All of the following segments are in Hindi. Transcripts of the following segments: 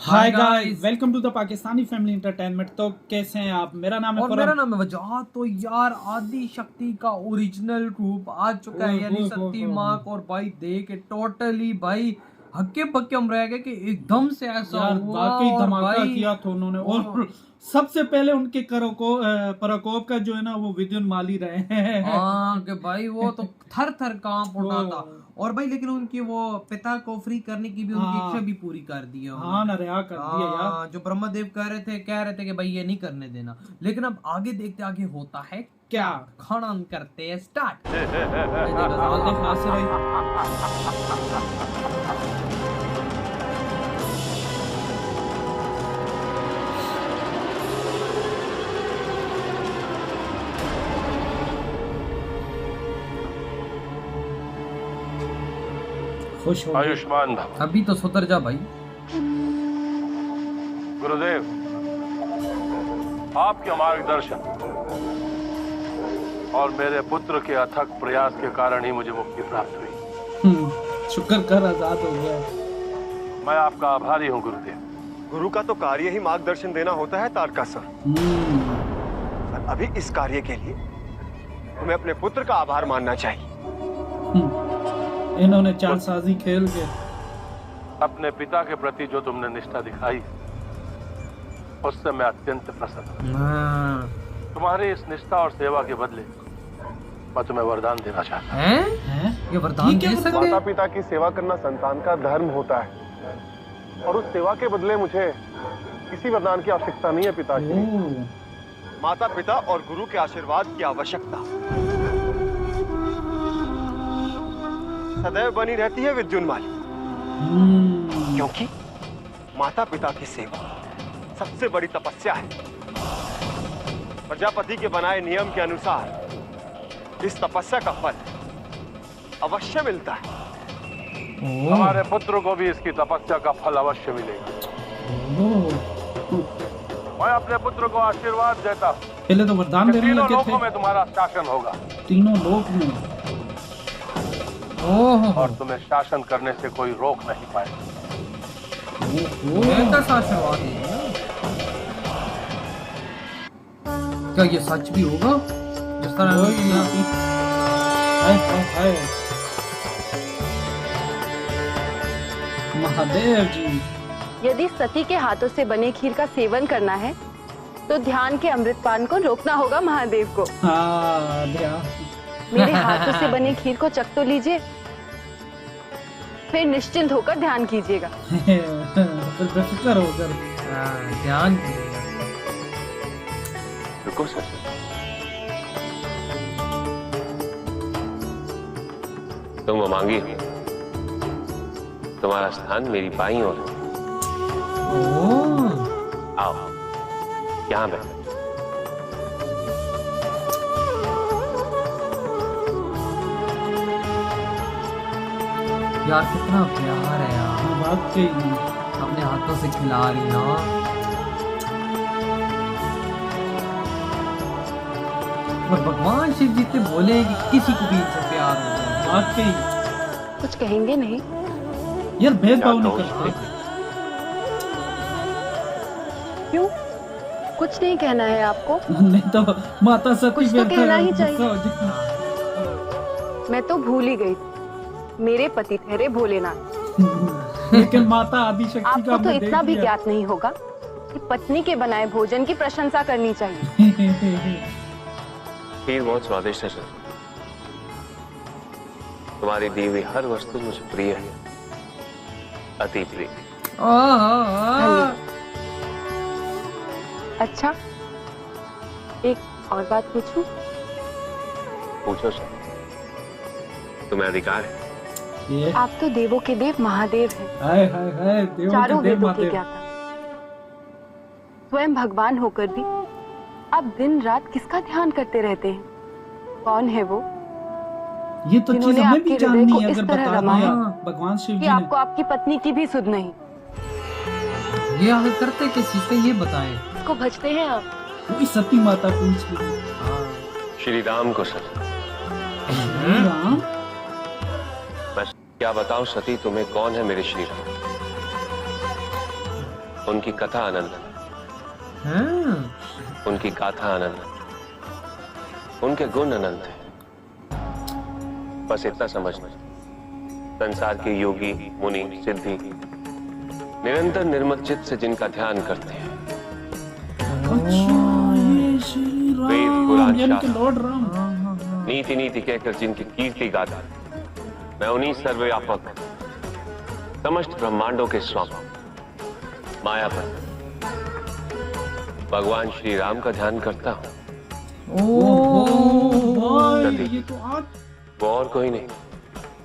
Hi guys, welcome to the Pakistani family entertainment. तो कैसे हैं आप? मेरा नाम है और मेरा नाम है वजह। तो यार आदि शक्ति का ओरिजिनल रूप आ चुका है, यानी शक्ति माँ को। और भाई देख टोटली भाई हक्के बक्के हम रह गए कि एकदम से ऐसा यार हुआ। वाकई और धमाका भाई किया था उन्होंने। और सबसे पहले उनके प्रकोप का जो है ना वो विद्युन माली रहे हैं। हाँ कि भाई वो तो थर थर कांप उठा था। वो- और भाई लेकिन उनकी वो पिता को फ्री करने की भी उनकी हाँ। इच्छा भी पूरी कर दी है हाँ ना, रिहा कर दिया यार। हाँ, जो ब्रह्मदेव कह रहे थे कि भाई ये नहीं करने देना, लेकिन अब आगे देखते आगे होता है क्या? खनन करते हैं स्टार्ट। देख नासिर भाई। खुश हो गए। आयुष्मान भव। अभी तो सुधर जा भाई। गुरुदेव, आपके मार्गदर्शन और मेरे पुत्र के अथक प्रयास के कारण ही मुझे मुक्ति प्राप्त हुई। शुक्र कर, आजाद हो गया। मैं आपका आभारी हूँ गुरुदेव। गुरु का तो कार्य ही मार्गदर्शन देना होता है तारकासुर। और अभी इस कार्य के लिए तुम्हें अपने पुत्र का आभार मानना चाहिए। इन्होंने चालसाजी खेल के अपने पिता के प्रति जो तुमने निष्ठा दिखाई उससे मैं अत्यंत प्रसन्न हूँ। तुम्हारी इस निष्ठा और सेवा के बदले मैं तुम्हें वरदान देना चाहता हूँ। हैं? ये वरदान दे सकते माता हैं? पिता की सेवा करना संतान का धर्म होता है, और उस सेवा के बदले मुझे किसी वरदान की आवश्यकता नहीं है पिताजी। माता पिता और गुरु के आशीर्वाद की आवश्यकता सदैव बनी रहती है विद्युन्माली, क्योंकि माता पिता की सेवा सबसे बड़ी तपस्या है। प्रजापति के बनाए नियम के अनुसार इस तपस्या का फल अवश्य मिलता है। हमारे पुत्र को भी इसकी तपस्या का फल अवश्य मिलेगा। मैं अपने पुत्र को आशीर्वाद देता हूँ। पहले तो वरदान देने तीनों लगे लोकों थे। में तुम्हारा शासन होगा तीनों लोक में। और तुम्हें शासन करने से कोई रोक नहीं पाएगा। ये कैसा आशीर्वाद है? क्या ये सच भी होगा जिस तरह हाय हाय हाय। महादेव जी। यदि सती के हाथों से बने खीर का सेवन करना है तो ध्यान के अमृतपान को रोकना होगा महादेव को। हाँ ध्यान। मेरे हाथों से बने खीर को चख तो लीजिए, फिर निश्चिंत होकर ध्यान कीजिएगा। फिर बेफिक्र होकर ध्यान रुको सर, तुम अमांगी हो, तुम्हारा स्थान मेरी बाईं ओर है। आओ यहाँ बैठो। यार कितना प्यार है यार, वाकई। अपने हाथों से खिला रही ना। और भगवान शिव जी से बोले कि किसी को भी इनसे प्यार हो जाए। वाकई कुछ कहेंगे नहीं? यार भेदभाव नहीं क्या करते। क्यों? कुछ नहीं कहना है आपको? नहीं तो माता सती कुछ तो फिर कहना ही गुस्सा चाहिए। हो जाएगी। मैं तो भूल ही गई थी, मेरे पति ठहरे भोलेनाथ। लेकिन माता आदिशक्ति का आपको तो हमने इतना देख भी लिया। ज्ञात नहीं होगा कि पत्नी के बनाए भोजन की प्रशंसा करनी चाहिए। खीर बहुत स्वादिष्ट है सर। तुम्हारी दी हुई हर वस्तु मुझे प्रिय है, अति प्रिय। अच्छा, एक और बात पूछूं? पूछो सर, तुम्हें अधिकार है। ये आप तो देवों के देव महादेव हैं, हाय हाय हाय, देवों चारों के देव वेदों के माते। ज्ञाता। स्वयं भगवान होकर भी आप दिन रात किसका ध्यान करते रहते हैं? कौन है वो ये तो चीज जिन्होंने हमें आपके भी हृदय जाननी को है, इस अगर तरह बता रमाया दिया भगवान शिव कि जी ने। आपको आपकी पत्नी की भी सुध नहीं? ये आगे करते किस चीज से ये बताएं। इसको भजते हैं आप? वही सती माता पूछ रही श्री राम को सर। है। राम मैं क्या बताऊं सती, तुम्हें कौन है मेरे श्री राम? उनकी कथा अनंत, उनकी गाथा अनंत, उनके गुण अनंत है। बस इतना समझना, संसार के योगी मुनि सिद्धि निरंतर निर्मल चित्त से जिनका ध्यान करते हैं, वेद पुराण शास्त्र लॉर्ड राम नीति नीति कहकर जिनकी कीर्ति गाता, मैं उन्हीं सर्वव्यापक समस्त ब्रह्मांडों के स्वामी मायापति भगवान श्री राम का ध्यान करता हूँ। ये तो आज वो और कोई नहीं,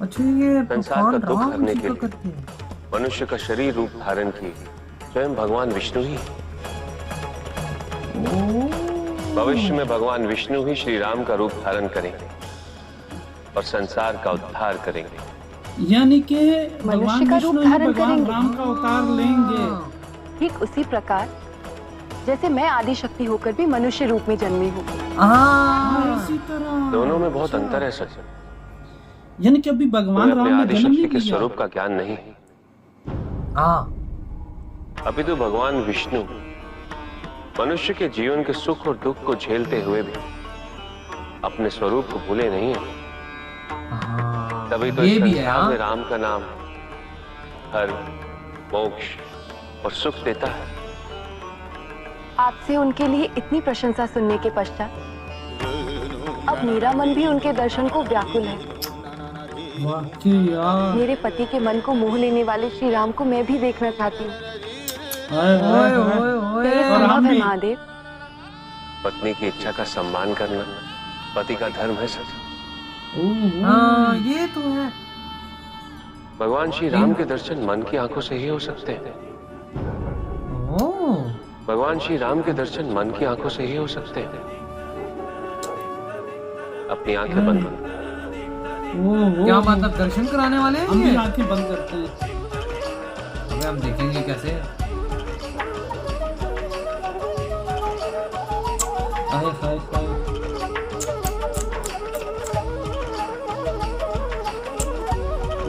अच्छा ये संसार का दुख राम हरने जी के का लिए करते हैं। मनुष्य का शरीर रूप धारण किए स्वयं भगवान विष्णु ही है। भविष्य में भगवान विष्णु ही श्री राम का रूप धारण करेंगे और संसार का उद्धार करेंगे। यानी कि मनुष्य का रूप विष्णु ही धारण भगवान करेंगे। राम का अवतार लेंगे। ठीक उसी प्रकार जैसे मैं आदि शक्ति होकर भी मनुष्य रूप में जन्मी हूँ। इसी तरह दोनों में बहुत अंतर है सच। यानी कि अभी भगवान तुम्हें अपने राम ने आदि जन्म शक्ति नहीं के लिया। स्वरूप का ज्ञान नहीं है। अभी तो भगवान विष्णु मनुष्य के जीवन के सुख और दुख को झेलते हुए भी अपने स्वरूप को भूले नहीं है। तभी तो ये इस भी है, संसार में राम का नाम हर मोक्ष और सुख देता है। आपसे उनके लिए इतनी प्रशंसा सुनने के पश्चात अब मेरा मन भी उनके दर्शन को व्याकुल है। वाकई यार। मेरे पति के मन को मोह लेने वाले श्री राम को मैं भी देखना चाहती हूँ। हाय, हाय, हाय। क्या ये और हम संभव है भी। महादेव? पत्नी की इच्छा का सम्मान करना पति का धर्म है सच। हाँ ये तो है। भगवान श्री राम के दर्शन मन की आंखों से ही हो सकते हैं। भगवान श्री राम के दर्शन मन की आंखों से ही हो सकते हैं। अपनी आंखें बंद करो। क्या मतलब दर्शन कराने वाले हैं हम भी ये? आंखें बंद करते हैं। अबे हम देखेंगे कैसे। हाय हाय हाय।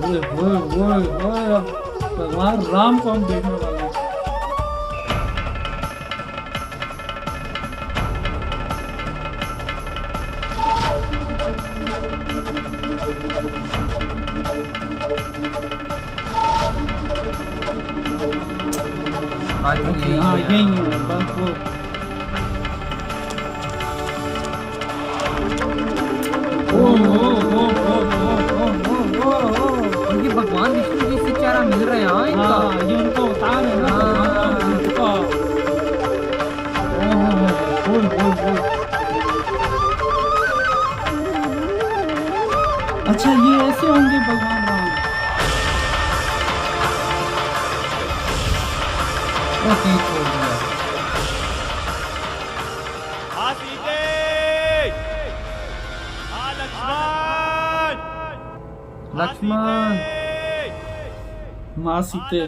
ओए ओए ओए ओए, अब भगवान राम को हम देखने वाले हैं। आज तो यही हाँ है। यही है बस वो। ओ ओ ओ ओ ओ ओ ओ। उनकी भगवान विष्णु जी से चेहरा मिल रहा है। हाँ इनका। हाँ ये उनका अवतार है ना उनका। ओए ओए ओए। अच्छा ये ऐसे होंगे भगवान राम। ओके छोड़ दिया। लक्ष्मण माँ सीते।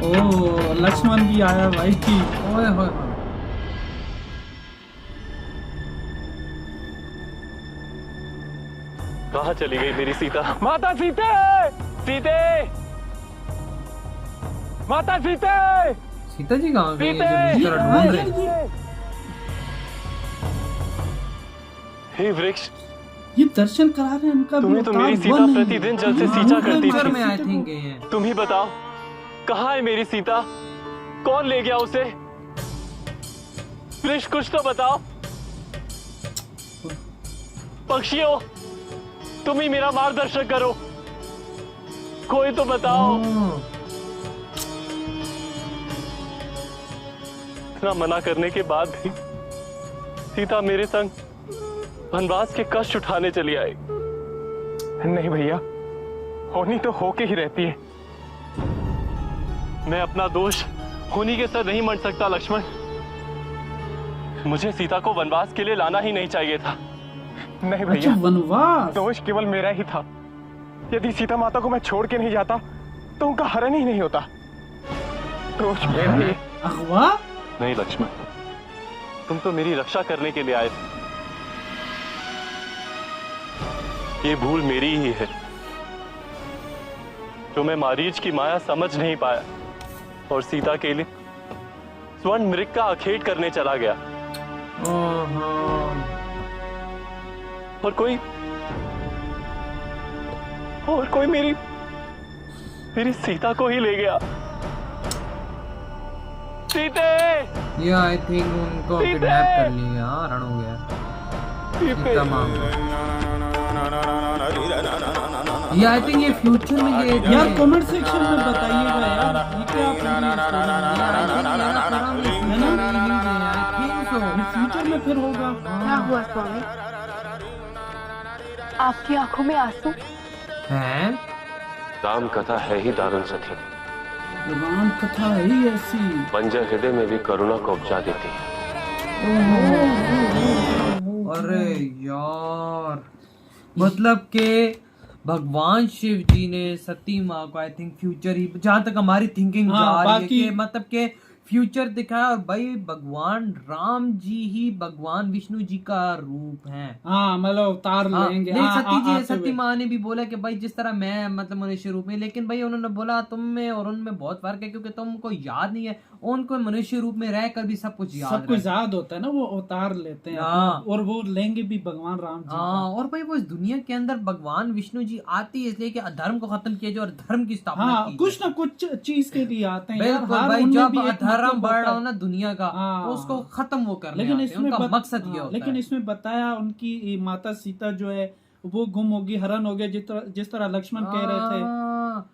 ओ लक्ष्मण भी आया भाई। ओए होए होए। कहाँ चली गई मेरी सीता? माता सीते! सीते! माता सीते! सीता जी कहाँ गई? सीते! ये जो बिस्तर ढूंढ रहे हैं। हे वृक्ष, ये दर्शन करा रहे हैं इनका भी तुम्हें तो अवतार मेरी सीता वन है। प्रतिदिन जल से सींचा करती ऊपर थी। में आई थिंक गए हैं। तुम ही बताओ, कहाँ है मेरी सीता? कौन ले गया उसे? वृक्ष कुछ तो बताओ। पक्षियों, तुम ही मेरा मार्गदर्शन करो। कोई तो बताओ। इतना मना करने के बाद भी सीता मेरे संग वनवास के कष्ट उठाने चली आई। नहीं भैया, होनी तो होके ही रहती है। मैं अपना दोष होनी के सर नहीं मंड सकता लक्ष्मण। मुझे सीता को वनवास के लिए लाना ही नहीं चाहिए था। नहीं अच्छा भैया, वनवास। दोष केवल मेरा ही था। यदि सीता माता को मैं छोड़ के नहीं जाता तो उनका हरण ही नहीं होता। दोष मेरा ही। अगवा। नहीं लक्ष्मण, तुम तो मेरी रक्षा करने के लिए आए थे। ये भूल मेरी ही है जो मैं मारीच की माया समझ नहीं पाया और सीता के लिए स्वर्ण मृग का आखेट करने चला गया। और कोई मेरी सीता को ही ले गया। सीते! ये आई थिंक उनको किडनैप कर लिया, रण हो गया। सीता माँ को। ये आई थिंक ये फ्यूचर में ये यार कमेंट सेक्शन में बताइएगा यार, ये क्या फ्यूचर में फिर होगा। क्या हुआ स्वामी, आपकी आंखों में आंसू? हैं? राम कथा है ही दारुण सखी, राम कथा ही ऐसी, बंजर हृदय में भी करुणा को उपजा देती है। अरे यार, मतलब के भगवान शिव जी ने सती माँ को आई थिंक फ्यूचर ही, जहाँ तक हमारी थिंकिंग जा रही है कि मतलब के फ्यूचर दिखाया। और भाई भगवान राम जी ही भगवान विष्णु जी का रूप है। हाँ मतलब अवतार लेंगे। सती माँ ने भी बोला कि भाई जिस तरह मैं मतलब मनुष्य रूप में, लेकिन भाई उन्होंने बोला तुम में और उनमें बहुत फर्क है, क्योंकि तुमको याद नहीं है, उनको मनुष्य रूप में रहकर भी सब कुछ याद होता है ना, वो अवतार लेते हैं और वो लेंगे भी भगवान राम जी। हाँ, और भाई वो इस दुनिया के अंदर भगवान विष्णु जी आती है इसलिए कि अधर्म को खत्म किया जाए और धर्म की स्थापना की। कुछ ना कुछ चीज के लिए आते हैं। बिल्कुल भाई, जब अधर्म बढ़ रहा हो ना दुनिया का, तो उसको खत्म वो करने लेकिन आते हैं, उनका मकसद ये होता है। लेकिन इसमें बताया उनकी माता सीता जो है वो गुम होगी, हरण हो गया, जिस तरह लक्ष्मण कह रहे थे।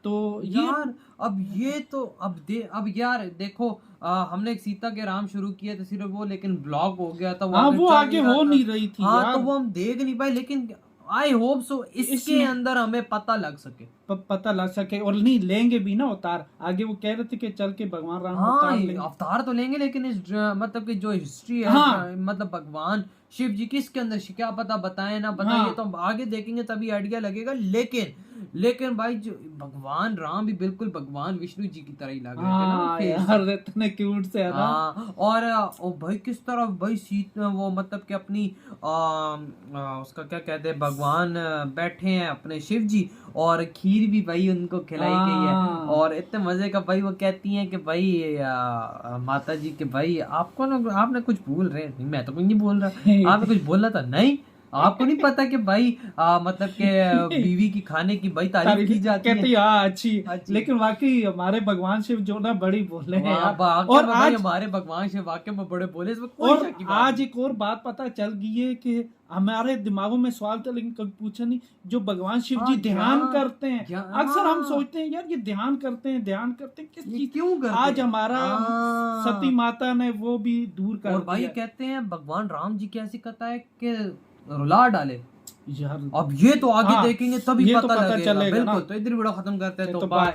तो यार अब यार देखो, हमने एक सीता के राम शुरू किया था सिर्फ वो, लेकिन ब्लॉक हो गया था वो आगे हो नहीं रही थी। हाँ, तो वो हम देख नहीं पाए, लेकिन आई होप सो इसके अंदर हमें पता लग सके और नहीं लेंगे भी ना अवतार। आगे वो कह रहे थे कि चल के भगवान राम अवतार तो लेंगे, लेकिन इस मतलब कि जो हिस्ट्री है, मतलब भगवान शिव जी किसके अंदर क्या पता बताए ना बताइए, तो हम आगे देखेंगे तभी आइडिया लगेगा। लेकिन भाई जो भगवान राम भी बिल्कुल भगवान विष्णु जी की तरह ही लग रहे थे ना, इतने क्यूट से है ना। और भाई किस तरह भाई सीता वो मतलब कि अपनी उसका क्या कहते हैं, भगवान बैठे हैं अपने शिव जी, और खीर भी भाई उनको खिलाई गई है। और इतने मजे का भाई वो कहती हैं कि भाई माता जी के भाई आपने कुछ बोल रहे हैं। मैं तो कुछ नहीं बोल रहा, आपने कुछ बोला था नहीं, आपको नहीं पता कि भाई मतलब के बीवी की खाने की भाई तारीफ की जाती है। अच्छी। लेकिन वाकई हमारे भगवान शिव जो ना बड़ी बोले हैं यार। और आज हमारे भगवान शिव वाकई में बड़े बोले। और आज एक और बात पता चल गई है कि हमारे दिमागों में सवाल था, लेकिन कभी पूछा नहीं, जो भगवान शिव जी ध्यान करते हैं। अक्सर हम सोचते हैं यार ये ध्यान करते हैं किस चीज, क्यों करते हैं? आज हमारा सती माता ने वो भी दूर कर दिया। और भाई कहते हैं भगवान राम जी की ऐसी कथा है कि रुला डाले यार। अब ये तो आगे देखेंगे तभी पता लगेगा। बिल्कुल, तो इधर वीडियो खत्म करते हैं, तो बाय।